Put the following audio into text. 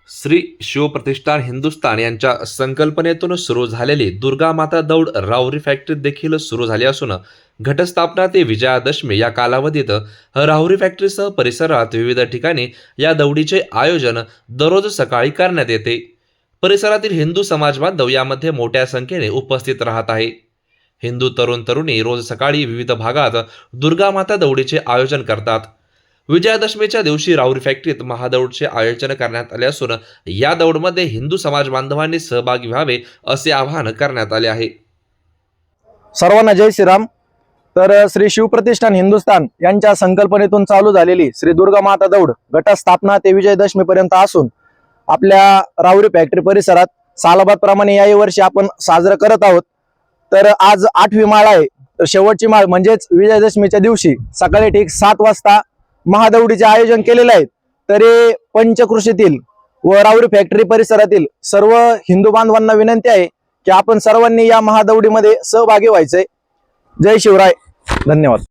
श्री शिवप्रतिष्ठान हिंदुस्थान यांच्या संकल्पनेतून सुरू झालेली दुर्गा माता दौड राहुरी फॅक्टरीत देखील सुरू झाली असून घटस्थापना ते विजयादशमी या कालावधीत राहुरी फॅक्टरीसह परिसरात विविध ठिकाणी या दौडीचे आयोजन दररोज सकाळी करण्यात येते। परिसरातील हिंदू समाज बांधव यामध्ये मोठ्या संख्येने उपस्थित राहत आहे। हिंदू तरुण तरुणी रोज सकाळी विविध भागात दुर्गा माता दौडीचे आयोजन करतात। विजयादशमीच्या दिवशी राहुरी फॅक्टरीत महादौडचे आयोजन करण्यात आले असून या दौडमध्ये हिंदू समाज बांधवांनी सहभागी व्हावे असे आवाहन करण्यात आले आहे। सर्वांना जय श्रीराम। तर श्री शिवप्रतिष्ठान हिंदुस्थान यांच्या संकल्पनेतून चालू झालेली श्री दुर्गा माता दौड घटस्थापना ते विजयादशमी पर्यंत असून आपल्या राहुरी फॅक्टरी परिसरात सालाबाद प्रमाणे याही वर्षी आपण साजरा करत आहोत। तर आज 8वी माळ आहे, तर शेवटची माळ म्हणजेच विजयादशमीच्या दिवशी सकाळी ठीक 7 वाजता महादौडीचे आयोजन केलेले आहे। तरी पंचकृषीतील व राहुरी फॅक्टरी परिसरातील सर्व हिंदू बांधवांना विनंती आहे की आपण सर्वांनी या महादौडीमध्ये सहभागी व्हायचे। जय शिवराय, धन्यवाद।